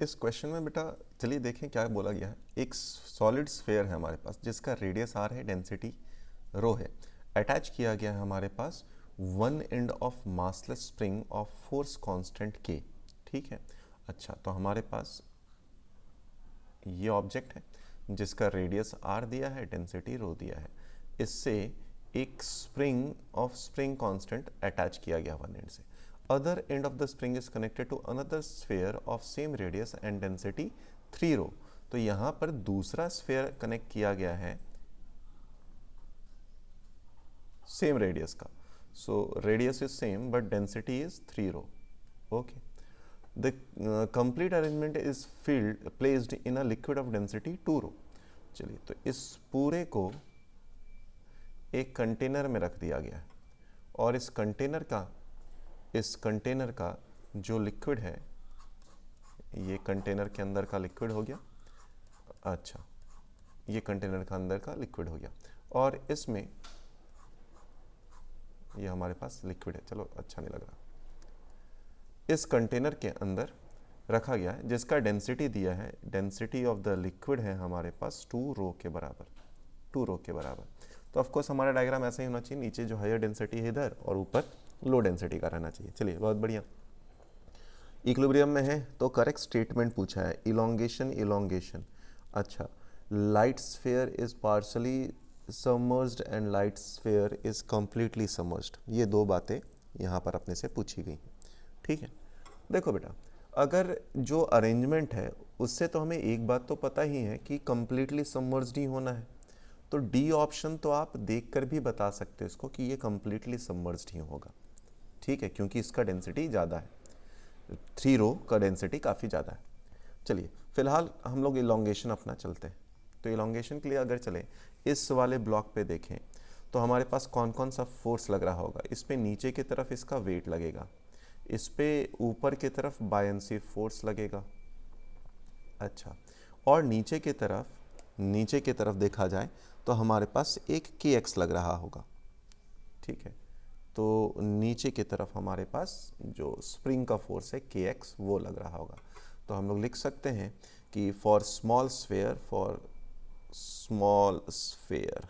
इस क्वेश्चन में बेटा चलिए देखें क्या बोला गया है। एक सॉलिड स्फेयर है हमारे पास जिसका रेडियस आर है, डेंसिटी रो है। अटैच किया गया है हमारे पास one end of massless spring of force constant k. ठीक है, अच्छा तो हमारे पास ये ऑब्जेक्ट है जिसका रेडियस आर दिया है, डेंसिटी रो दिया है। इससे एक स्प्रिंग कांस्टेंट अटैच किया गया वन एंड से। Other end of the spring is connected to another sphere of same radius and density 3 rho. तो यहाँ पर दूसरा स्फेयर कनेक्ट किया गया है सेम रेडियस का। So radius is same but density is 3 rho. Okay, the complete arrangement is filled placed in a liquid of density 2 रो। चलिए तो इस पूरे को एक कंटेनर में रख दिया गया है और इस कंटेनर का जो लिक्विड है, ये कंटेनर के अंदर का लिक्विड हो गया। अच्छा, ये कंटेनर का अंदर का लिक्विड हो गया और इसमें ये हमारे पास लिक्विड है। चलो अच्छा नहीं लग रहा। इस कंटेनर के अंदर रखा गया है जिसका डेंसिटी दिया है, डेंसिटी ऑफ द लिक्विड है हमारे पास 2 रो के बराबर, 2 रो के बराबर। तो ऑफकोर्स हमारा डायग्राम ऐसा ही होना चाहिए, नीचे जो हायर डेंसिटी है इधर और ऊपर लो डेंसिटी का रहना चाहिए। चलिए बहुत बढ़िया। इक्विलिब्रियम में है तो करेक्ट स्टेटमेंट पूछा है, इलोंगेशन। अच्छा, light sphere is partially submerged and light sphere is completely submerged. ये दो बातें यहाँ पर अपने से पूछी गई हैं। ठीक है, देखो बेटा, अगर जो अरेंजमेंट है उससे तो हमें एक बात तो पता ही है कि कंप्लीटली सबमर्ज्ड ही होना है। तो डी ऑप्शन तो आप देखकर भी बता सकते हो इसको कि ये कंप्लीटली सबमर्ज्ड ही होगा। ठीक है, क्योंकि इसका डेंसिटी ज़्यादा है, 3 रो का डेंसिटी काफ़ी ज़्यादा है। चलिए फिलहाल हम लोग इलोंगेशन अपना चलते हैं। तो इलोंगेशन के लिए अगर चले इस वाले ब्लॉक पे देखें तो हमारे पास कौन कौन सा फोर्स लग रहा होगा। इस पे नीचे की तरफ इसका वेट लगेगा, इस पे ऊपर की तरफ बायंसी फोर्स लगेगा। अच्छा, और नीचे की तरफ देखा जाए तो हमारे पास एक के एक्स लग रहा होगा। ठीक है, तो नीचे की तरफ हमारे पास जो स्प्रिंग का फोर्स है के एक्स वो लग रहा होगा। तो हम लोग लिख सकते हैं कि फॉर स्मॉल स्फेयर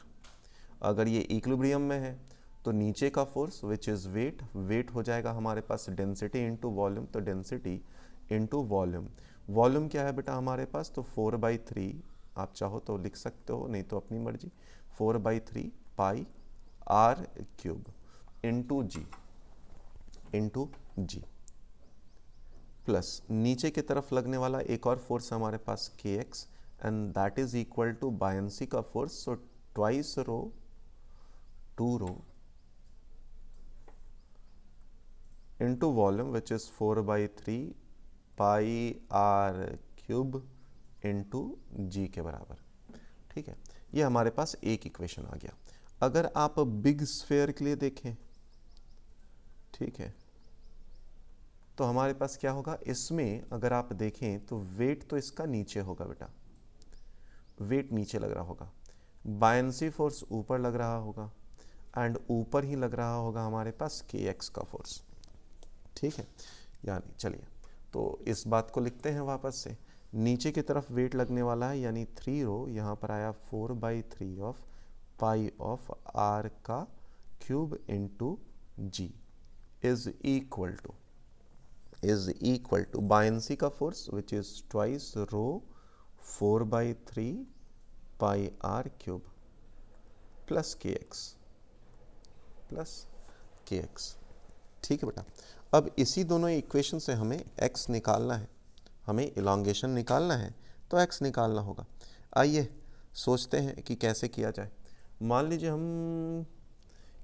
अगर ये इक्विलिब्रियम में है तो नीचे का फोर्स विच इज़ वेट हो जाएगा हमारे पास डेंसिटी इनटू वॉल्यूम। तो डेंसिटी इनटू वॉल्यूम क्या है बेटा हमारे पास, तो 4/3, आप चाहो तो लिख सकते हो, नहीं तो अपनी मर्जी, 4/3 pi r cube into g plus नीचे की तरफ लगने वाला एक और फोर्स हमारे पास k x and that is equal to buoyancy का force. So twice rho 2 rho into volume which is 4/3 pi r cube into g के बराबर। ठीक है, ये हमारे पास एक इक्वेशन आ गया। अगर आप बिग स्फेयर के लिए देखें, ठीक है, तो हमारे पास क्या होगा, इसमें अगर आप देखें तो वेट तो इसका नीचे होगा बेटा, वेट नीचे लग रहा होगा, बायंसी फोर्स ऊपर लग रहा होगा एंड ऊपर ही लग रहा होगा हमारे पास के एक्स का फोर्स। ठीक है, यानी चलिए तो इस बात को लिखते हैं वापस से। नीचे की तरफ वेट लगने वाला है यानी 3 रो, यहाँ पर आया 4/3 ऑफ पाई ऑफ आर का cube into g is equal to buoyancy का force which is twice rho 4/3 pi r cube plus k x. ठीक है बेटा, अब इसी दोनों इक्वेशन से हमें x निकालना है, हमें इलोंगेशन निकालना है तो x निकालना होगा। आइए सोचते हैं कि कैसे किया जाए। मान लीजिए हम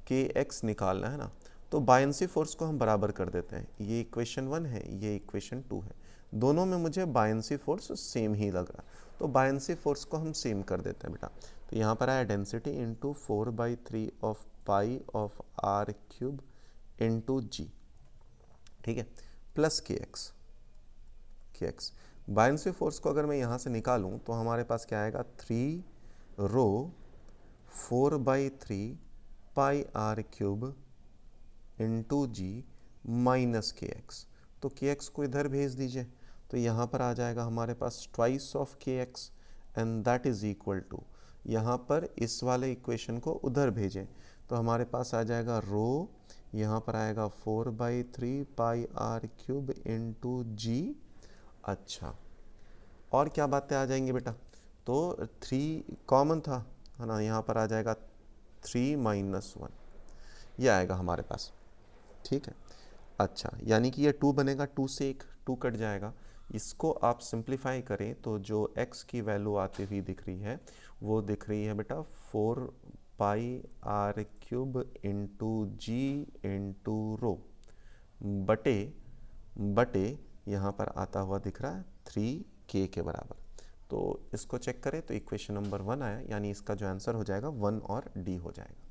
के एक्स निकालना है ना, तो बायंसी फोर्स को हम बराबर कर देते हैं। ये इक्वेशन 1 है, ये इक्वेशन 2 है, दोनों में मुझे बायंसी फोर्स सेम ही लग रहा, तो बायंसी फोर्स को हम सेम कर देते हैं बेटा। तो यहाँ पर आया density into 4/3 of pi of r cube into g, ठीक है, plus k x. Buoyancy force को अगर मैं यहाँ से निकालूँ तो हमारे पास क्या आएगा, 3 rho 4/3 pi r cube into g minus k x. तो के एक्स को इधर भेज दीजिए तो यहाँ पर आ जाएगा हमारे पास twice of K x and that is equal to, यहाँ पर इस वाले इक्वेशन को उधर भेजें तो हमारे पास आ जाएगा रो, यहाँ पर आएगा 4/3 पाई आर क्यूब इंटू जी। अच्छा, और क्या बातें आ जाएंगी बेटा, तो 3 कॉमन था, है ना, यहाँ पर आ जाएगा 3 - 1, ये आएगा हमारे पास। ठीक है, अच्छा, यानी कि ये 2 बनेगा, 2 से एक 2 कट जाएगा। इसको आप सिंप्लीफाई करें तो जो x की वैल्यू आती हुई दिख रही है वो दिख रही है बेटा 4 pi r cube into g into rho बटे बटे यहाँ पर आता हुआ दिख रहा है 3k के बराबर। तो इसको चेक करें तो इक्वेशन नंबर 1 आया, यानी इसका जो आंसर हो जाएगा 1 और D हो जाएगा।